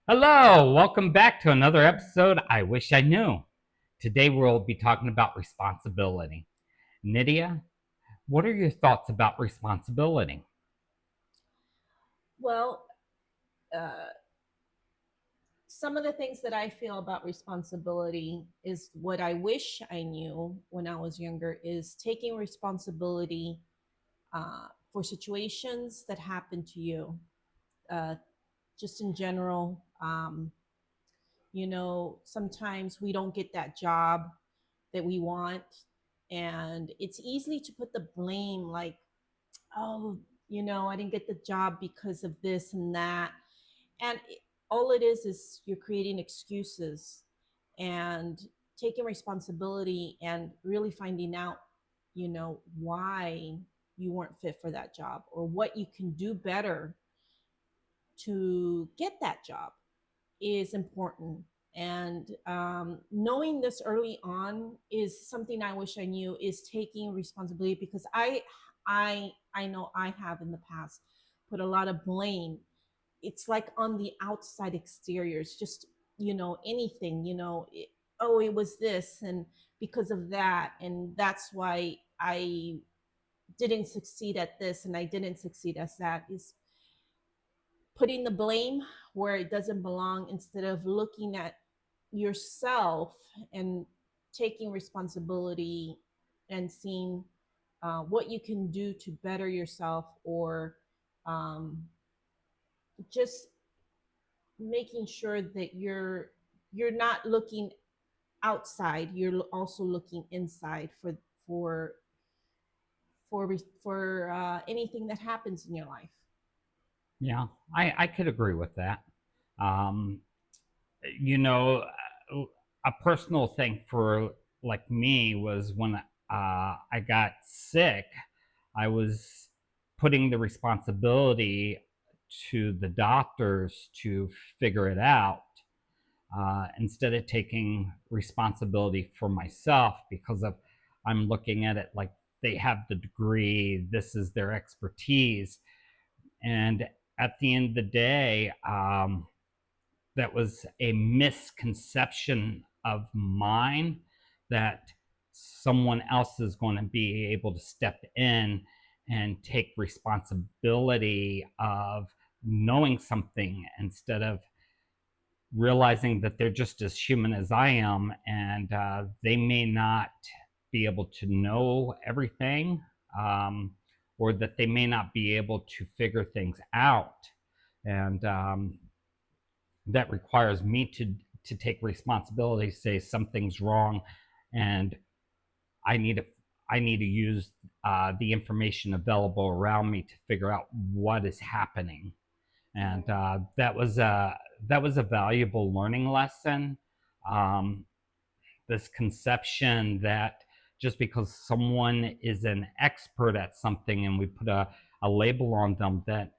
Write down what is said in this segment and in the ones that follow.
Hello, welcome back to another episode I Wish I Knew. Today we'll be talking about responsibility. Nydia, what are your thoughts about responsibility? Well, uh, some of the things that I feel about responsibility is what I wish I knew when I was younger is taking responsibility for situations that happen to you, uh, just in general. Sometimes we don't get that job that we want, and it's easy to put the blame like, oh, I didn't get the job because of this and that. And all it is you're creating excuses and taking responsibility and really finding out, why you weren't fit for that job or what you can do better to get that job is important. And knowing this early on is something I wish I knew, is taking responsibility, because I know I have in the past put a lot of blame. It's like on the outside exteriors, just anything, oh, it was this and because of that, and that's why I didn't succeed at this and I didn't succeed as that, is putting the blame where it doesn't belong instead of looking at yourself and taking responsibility and seeing what you can do to better yourself, or um, just making sure that you're not looking outside, you're also looking inside for for anything that happens in your life. Yeah, I could agree with that. Um, you know, a personal thing for like me was when I got sick, I was putting the responsibility to the doctors to figure it out instead of taking responsibility for myself because of I'm looking at it like they have the degree, this is their expertise, and at the end of the day, that was a misconception of mine that someone else is going to be able to step in and take responsibility of knowing something instead of realizing that they're just as human as I am, and they may not be able to know everything, um, or that they may not be able to figure things out, and that requires me to take responsibility, say something's wrong, and I need to I need to use the information available around me to figure out what is happening, and Right. that was a valuable learning lesson. Um, this conception that just because someone is an expert at something and we put a label on them, that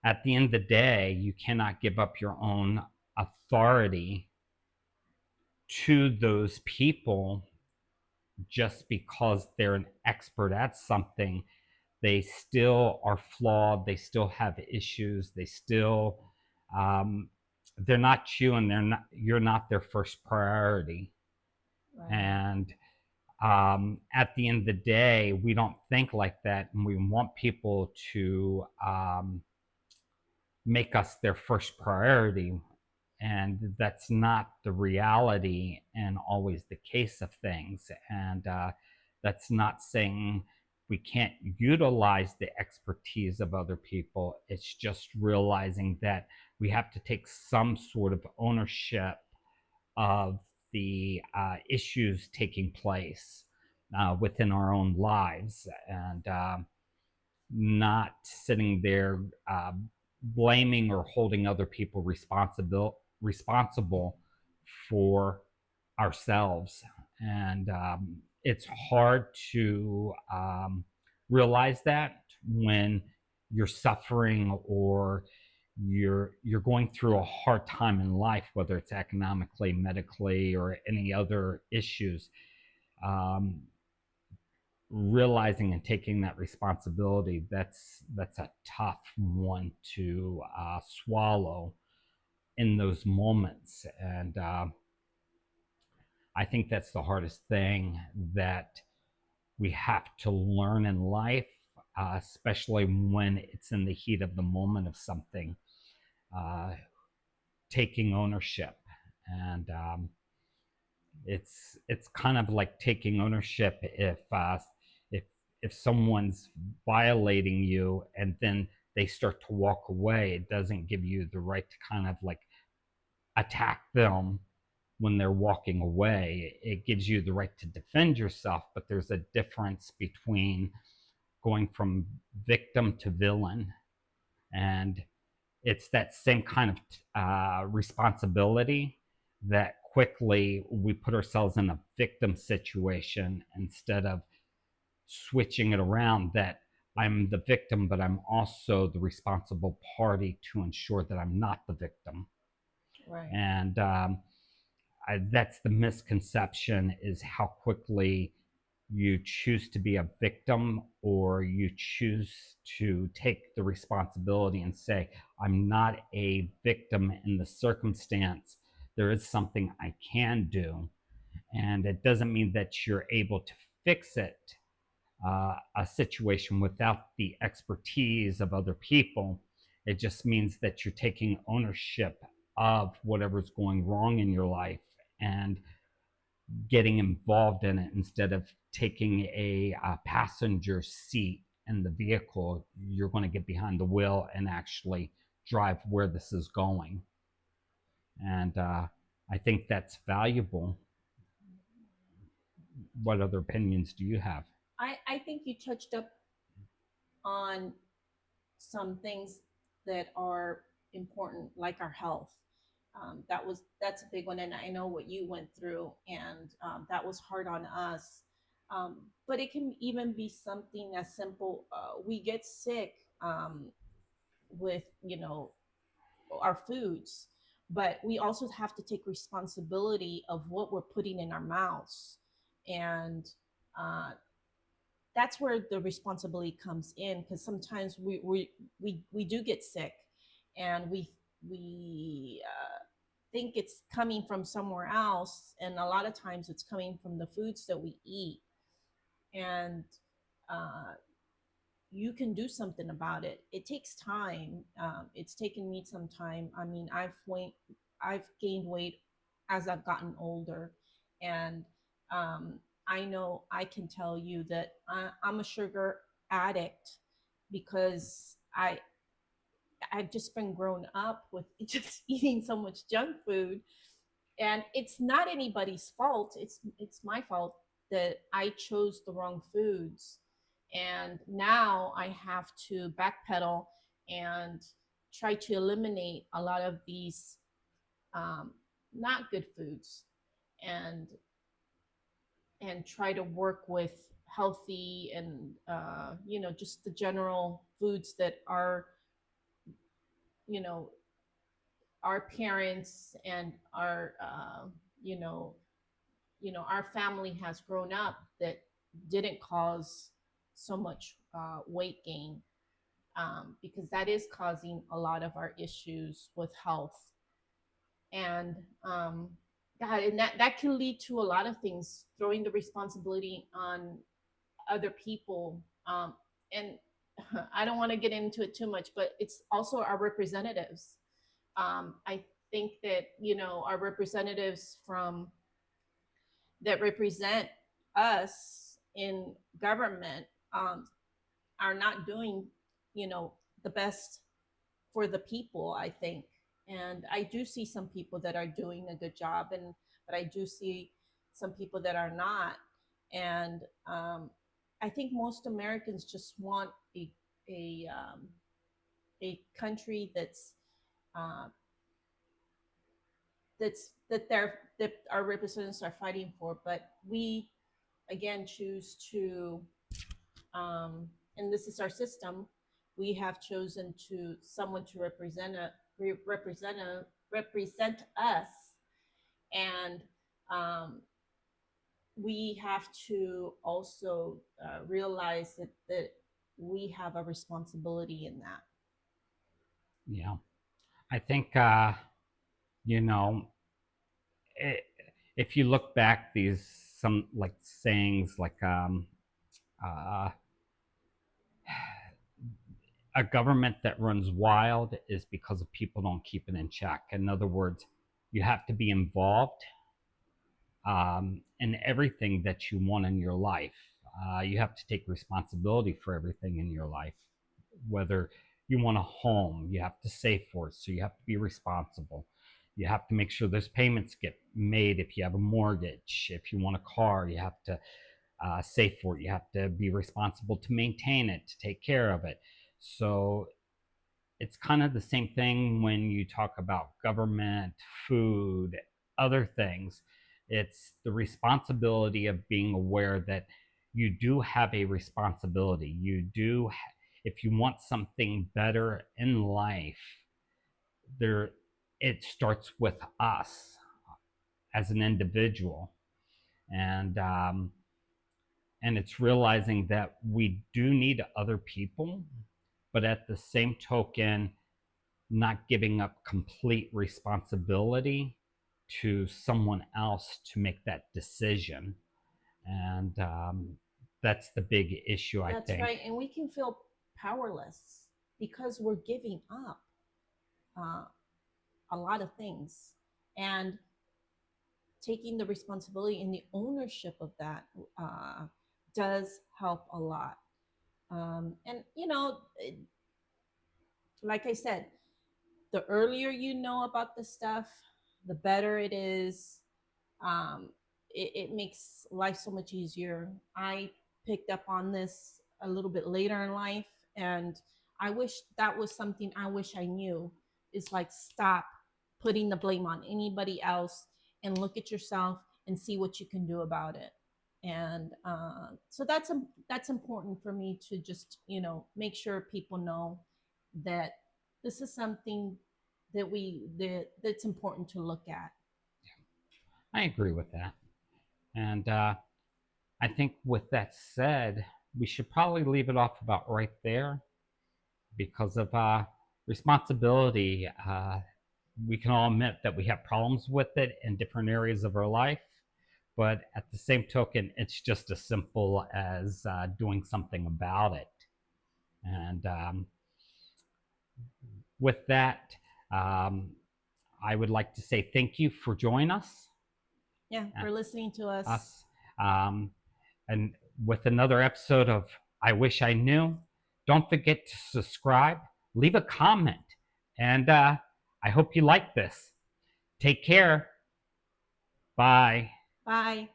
at the end of the day you cannot give up your own authority to those people just because they're an expert at something. They still are flawed, they still have issues, they still um, they're not you, and you're not their first priority. Right. And at the end of the day, we don't think like that, and we want people to make us their first priority, and that's not the reality and always the case of things. And that's not saying we can't utilize the expertise of other people. It's just realizing that we have to take some sort of ownership of the issues taking place within our own lives, and not sitting there blaming or holding other people responsible for ourselves. And it's hard to realize that when you're suffering or you're going through a hard time in life, whether it's economically, medically, or any other issues. Um, Realizing and taking that responsibility, that's a tough one to swallow in those moments. And I think that's the hardest thing that we have to learn in life, especially when it's in the heat of the moment of something, uh, taking ownership. And it's kind of like taking ownership if if someone's violating you and then they start to walk away, it doesn't give you the right to kind of like attack them when they're walking away. It gives you the right to defend yourself, but there's a difference between going from victim to villain. And it's that same kind of responsibility that quickly we put ourselves in a victim situation instead of switching it around, that I'm the victim, but I'm also the responsible party to ensure that I'm not the victim. Right. And that's the misconception, is how quickly you choose to be a victim or you choose to take the responsibility and say, I'm not a victim in the circumstance. There is something I can do. And it doesn't mean that you're able to fix it, a situation, without the expertise of other people. It just means that you're taking ownership of whatever's going wrong in your life and getting involved in it instead of taking a passenger seat in the vehicle. You're going to get behind the wheel and actually drive where this is going. And I think that's valuable. What other opinions do you have? I think you touched up on some things that are important, like our health. That's a big one, and I know what you went through, and that was hard on us. But it can even be something as simple. We get sick with our foods, but we also have to take responsibility of what we're putting in our mouths, and uh, that's where the responsibility comes in, because sometimes we do get sick, and we think it's coming from somewhere else, and a lot of times it's coming from the foods that we eat. And uh, you can do something about it. It takes time. It's taken me some time. I mean, I've gained weight as I've gotten older, and um, I know I can tell you that I'm a sugar addict, because I've just been grown up with just eating so much junk food, and it's not anybody's fault. It's my fault that I chose the wrong foods, and now I have to backpedal and try to eliminate a lot of these um, not good foods, and try to work with healthy and just the general foods that are you know our parents and our you know our family has grown up, that didn't cause so much weight gain, because that is causing a lot of our issues with health. And God, and that can lead to a lot of things, throwing the responsibility on other people. And I don't want to get into it too much, but it's also our representatives. I think that our representatives from that represent us in government are not doing, the best for the people, I think. And I do see some people that are doing a good job, and but I do see some people that are not. And I think most Americans just want a um, a country uh, that our representatives are fighting for. But we again choose to, um, and this is our system. We have chosen to someone to represent us, and um, we have to also realize that we have a responsibility in that. Yeah, I think you know, I if you look back, these some like sayings like uh, a government that runs wild is because of people don't keep it in check. In other words, you have to be involved in everything that you want in your life. You have to take responsibility for everything in your life. Whether you want a home, you have to save for it, so you have to be responsible. You have to make sure those payments get made if you have a mortgage. If you want a car, you have to save for it. You have to be responsible to maintain it, to take care of it. So it's kind of the same thing when you talk about government, food, other things. It's the responsibility of being aware that you do have a responsibility. If you want something better in life, there, it starts with us as an individual, and it's realizing that we do need other people, but at the same token, not giving up complete responsibility to someone else to make that decision. And that's the big issue, I That's think. right. And we can feel powerless because we're giving up uh, a lot of things. And taking the responsibility and the ownership of that uh, does help a lot. And, like I said, the earlier you know about the stuff, the better it is. It makes life so much easier. I picked up on this a little bit later in life, and I wish that was something I wish I knew. Is like stop putting the blame on anybody else and look at yourself and see what you can do about it. And so that's important for me to just make sure people know that this is something that's important to look at. I agree with that. And I think with that said, we should probably leave it off about right there because of responsibility. We can all admit that we have problems with it in different areas of our life, but at the same token, it's just as simple as doing something about it. And with that, um, I would like to say thank you for joining Yeah, uh, for listening to us. us, um, and with another episode of I Wish I Knew. Don't forget to subscribe, leave a comment, and I hope you like this. Take care. Bye. Bye.